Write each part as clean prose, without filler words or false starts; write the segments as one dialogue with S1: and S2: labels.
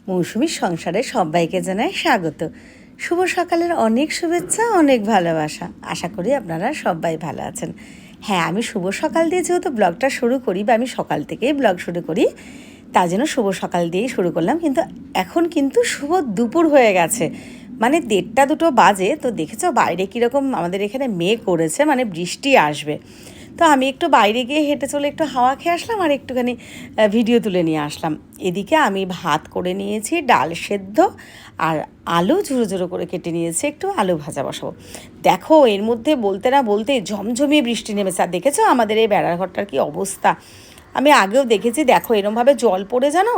S1: মৌসুমীর সংসারে সবাইকে জানাই স্বাগত। শুভ সকালের অনেক শুভেচ্ছা, অনেক ভালোবাসা। আশা করি আপনারা সবাই ভালো আছেন। হ্যাঁ, আমি শুভ সকাল দিয়ে যেহেতু ব্লগটা শুরু করি, বা আমি সকাল থেকেই ব্লগ শুরু করি, তার জন্য শুভ সকাল দিয়েই শুরু করলাম। কিন্তু এখন কিন্তু শুভ দুপুর হয়ে গেছে, মানে 1:30-2 বাজে। তো দেখেছো বাইরে কীরকম আমাদের এখানে মেঘ করেছে, মানে বৃষ্টি আসবে। তো আমি একটু বাইরে গিয়ে হেঁটে চলে একটু হাওয়া খেয়ে আসলাম, আর একটুখানি ভিডিও তুলে নিয়ে আসলাম। এদিকে আমি ভাত করে নিয়েছি, ডাল সেদ্ধ আর আলু ঝুড়ো ঝুড়ো করে কেটে নিয়েছি, একটু আলু ভাজা বসাবো। দেখো এর মধ্যে বলতে না বলতে ঝমঝমিয়ে বৃষ্টি নেমেছে। আর দেখেছো আমাদের এই বেড়ার ঘরটার কী অবস্থা। আমি আগেও দেখেছি, দেখো এরমভাবে জল পড়ে জানো।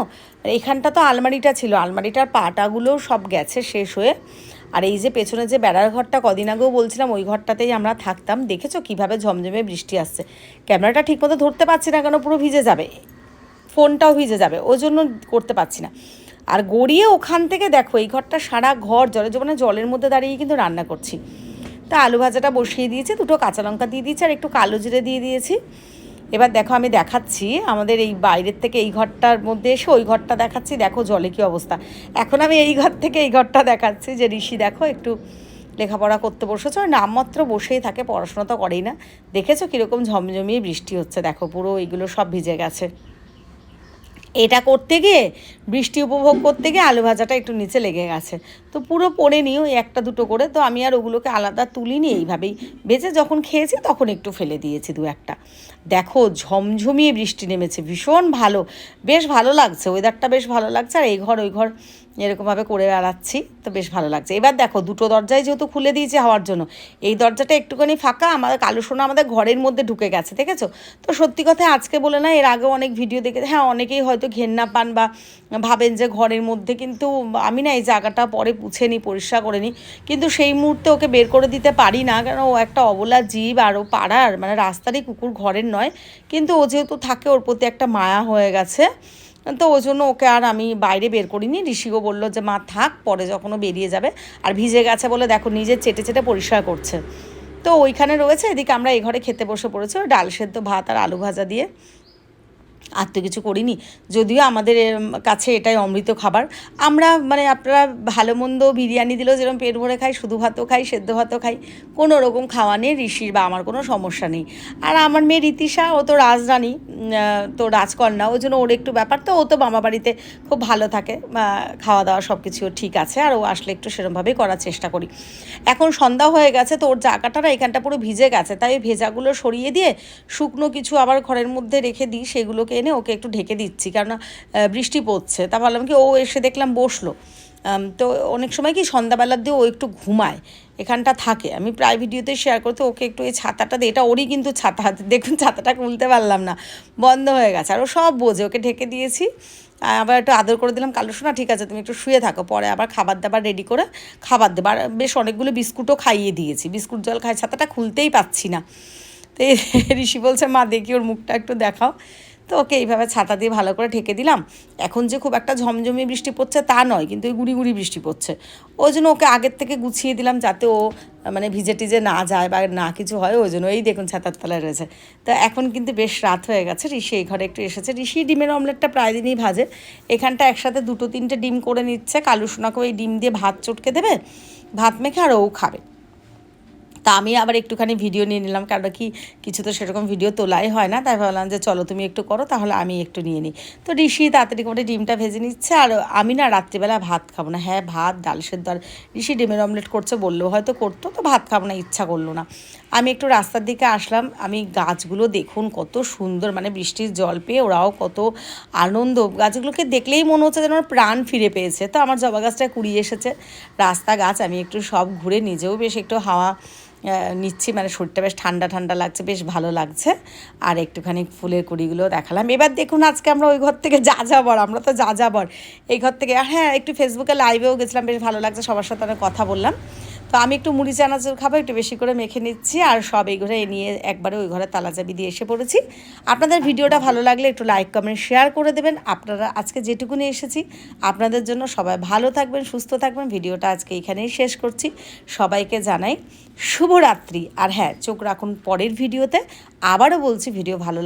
S1: এখানটা তো আলমারিটা ছিল, আলমারিটার পাটাগুলোও সব গেছে শেষ হয়ে। আর এই যে পেছনে যে বেড়ার ঘরটা কদিন আগেও বলছিলাম, ওই ঘরটাতেই আমরা থাকতাম। দেখেছো কীভাবে ঝমঝমে বৃষ্টি আসছে। ক্যামেরাটা ঠিকমতো ধরতে পারছি না কেন, পুরো ভিজে যাবে, ফোনটাও ভিজে যাবে, ওই জন্য করতে পারছি না। আর গড়িয়ে ওখান থেকে দেখো এই ঘরটা সারা ঘর জলে জমানো, জলের মধ্যে দাঁড়িয়ে কিন্তু রান্না করছি। তা আলু ভাজাটা বসিয়ে দিয়েছি, 2টো কাঁচা লঙ্কা দিয়ে দিয়েছি, আর একটু কালো জিরে দিয়ে দিয়েছি। এবার দেখো আমি দেখাচ্ছি আমাদের এই বাইরের থেকে এই ঘরটার মধ্যে এসে ওই ঘরটা দেখাচ্ছি। দেখো জলে কী অবস্থা। এখন আমি এই ঘর থেকে এই ঘরটা দেখাচ্ছি, যে ঋষি দেখো একটু লেখাপড়া করতে বসেছে, ওই নামমাত্র বসেই থাকে, পড়াশোনা তো করেই না। দেখেছো কীরকম ঝমঝমিয়ে বৃষ্টি হচ্ছে, দেখো পুরো এইগুলো সব ভিজে গেছে। এটা করতে গিয়ে, বৃষ্টি উপভোগ করতে গিয়ে আলু ভাজাটা একটু নিচে লেগে গেছে। তো পুরো পড়ে নিই ওই 1-2 করে। তো আমি আর ওগুলোকে আলাদা তুলিনি, এইভাবেই ভেজে যখন খেয়েছি তখন একটু ফেলে দিয়েছি 2-1টা। দেখো ঝমঝমিয়ে বৃষ্টি নেমেছে, ভীষণ ভালো, বেশ ভালো লাগছে, ওয়েদারটা বেশ ভালো লাগছে। আর এই ঘর ওই ঘর এরকমভাবে করে বেড়াচ্ছি, তো বেশ ভালো লাগছে। এবার দেখো 2টো দরজাই যেহেতু খুলে দিয়েছে হাওয়ার জন্য, এই দরজাটা একটুখানি ফাঁকা, আমাদের কালো সোনা আমাদের ঘরের মধ্যে ঢুকে গেছে, দেখেছো। তো সত্যি কথা আজকে বলে না, এর আগেও অনেক ভিডিও দেখে, হ্যাঁ অনেকেই হয়তো ঘেন্না পান বা ভাবেন যে ঘরের মধ্যে, কিন্তু আমি না এই জায়গাটা পরে পুছে নিই, পরিষ্কার করে নিই, কিন্তু সেই মুহূর্তে ওকে বের করে দিতে পারি না, কারণ ও একটা অবলা জীব, আর ও পাড়ার মানে রাস্তারই কুকুর, ঘরের নয়। কিন্তু ও যেহেতু থাকে, ওর প্রতি একটা মায়া হয়ে গেছে, তো ওই জন্য ওকে আর আমি বাইরে বের করিনি। ঋষিও বললো যে মা থাক, পরে যখনও বেরিয়ে যাবে। আর ভিজে গেছে বলে দেখো নিজে চেটে চেটে পরিষ্কার করছে। তো ওইখানে রয়েছে, এদিকে আমরা এই ঘরে খেতে বসে পড়েছি, ওই ডাল সেদ্ধ ভাত আর আলু ভাজা দিয়ে। আর তো কিছু করিনি, যদিও আমাদের কাছে এটাই অমৃত খাবার। আমরা মানে আপনারা ভালো মন্দ বিরিয়ানি দিলেও যেরকম পেট ভরে খাই, শুধু ভাতও খাই, সেদ্ধ ভাতও খাই, কোনো রকম খাওয়া নেই ঋষির বা আমার কোনো সমস্যা নেই। আর আমার মেয়ে রীতিশা, ও তো রাজরানী, তো রাজকন্যা, ওই জন্য ওর একটু ব্যাপার, তো ও তো মামা বাড়িতে খুব ভালো থাকে, খাওয়া দাওয়া সব কিছু ঠিক আছে। আর ও আসলে একটু সেরকমভাবেই করার চেষ্টা করি। এখন সন্ধ্যা হয়ে গেছে, তো ওর জায়গাটা না এখানটা পুরো ভিজে গেছে, তাই ওই ভেজাগুলো সরিয়ে দিয়ে শুকনো কিছু আবার ঘরের মধ্যে রেখে দিই, সেগুলোকে এনে ওকে একটু ঢেকে দিচ্ছি, কারণ বৃষ্টি পড়ছে। তা ভাবলাম কি, ও এসে দেখলাম বসলো। তো অনেক সময় কি সন্ধ্যাবেলার দিয়ে ও একটু ঘুমায়, এখানটা থাকে, আমি প্রায় ভিডিওতে শেয়ার করতে, ওকে একটু এই ছাতাটা দিয়ে, এটা ওরই কিন্তু ছাতা, দেখুন ছাতাটা খুলতে পারলাম না, বন্ধ হয়ে গেছে। আর ও সব বোঝে, ওকে ঢেকে দিয়েছি। আবার একটু আদর করে দিলাম, কালো সোনা ঠিক আছে তুমি একটু শুয়ে থাকো, পরে আবার খাবার দাবার রেডি করে খাবার দেবো। আর বেশ অনেকগুলো বিস্কুটও খাইয়ে দিয়েছি, বিস্কুট জল খাই, ছাতাটা খুলতেই পাচ্ছি না। তো ঋষি বলছে মা দেখি ওর মুখটা একটু দেখাও। তো ওকে এইভাবে ছাতা দিয়ে ভালো করে ঢেকে দিলাম। এখন যে খুব একটা ঝমঝমিয়ে বৃষ্টি পড়ছে তা নয়, কিন্তু ওই গুড়ি গুড়ি বৃষ্টি পড়ছে, ওই জন্য ওকে আগের থেকে গুছিয়ে দিলাম, যাতে ও মানে ভিজে টিজে না যায় বা না কিছু হয়, ওই জন্য এই দেখুন ছাতার তলায় রয়েছে। তো এখন কিন্তু বেশ রাত হয়ে গেছে, ঋষি এই ঘরে একটু এসেছে। ঋষি ডিমের অমলেটটা প্রায় দিনই ভাজে, এখানটা একসাথে 2-3টে ডিম করে নিচ্ছে, কালু সোনাকেও এই ডিম দিয়ে ভাত চটকে দেবে, ভাত মেখে, আর ও খাবে। তা আমি আবার একটুখানি ভিডিও নিয়ে নিলাম, কারণ কি কিছু তো সেরকম ভিডিও তোলাই হয় না, তাই ভাবলাম যে চলো তুমি একটু করো, তাহলে আমি একটু নিয়ে নিই। তো ঋষি তাড়াতাড়ি করে ডিমটা ভেজে নিচ্ছে, আর আমি না রাত্রিবেলা ভাত খাবো না। হ্যাঁ ভাত ডাল সেদ্ধ, আর ঋষি ডিমের অমলেট করছে বললেও হয়তো করতো, তো ভাত খাবো না, ইচ্ছা করলো না। আমি একটু রাস্তার দিকে আসলাম, আমি গাছগুলো দেখুন কত সুন্দর, মানে বৃষ্টির জল পেয়ে ওরাও কত আনন্দ, গাছগুলোকে দেখলেই মনে হচ্ছে যেন প্রাণ ফিরে পেয়েছে। তো আমার জবা গাছটা কুড়িয়ে এসেছে, রাস্তা গাছ, আমি একটু সব ঘুরে নিজেও বেশ একটু হাওয়া নিচ্ছি, মানে শরীরটা বেশ ঠান্ডা ঠান্ডা লাগছে, বেশ ভালো লাগছে। আর একটুখানি ফুলের কুড়িগুলো দেখালাম। এবার দেখুন আজকে আমরা ওই ঘর থেকে যাযাবর, আমরা তো যাযাবর এই ঘর থেকে। হ্যাঁ একটু ফেসবুকে লাইভেও গেছিলাম, বেশ ভালো লাগছে, সবার সাথে অনেক কথা বললাম। তো আমি একটু মুড়ি চানাচুর খাবো, একটু বেশি করে মেখে নিচ্ছি, আর সব এই ঘরে নিয়ে একবারে ওই ঘরে তালা চাবি দিয়ে এসে পড়েছি। আপনাদের ভিডিওটা ভালো লাগলে একটু লাইক কমেন্ট শেয়ার করে দেবেন। আপনারা আজকে যেটুকুনি এসেছি আপনাদের জন্য, সবাই ভালো থাকবেন, সুস্থ থাকবেন। ভিডিওটা আজকে এখানেই শেষ করছি, সবাইকে জানাই শুভরাত্রি। আর হ্যাঁ চোখ রাখুন পরের ভিডিওতে, আবারও বলছি ভিডিও ভালো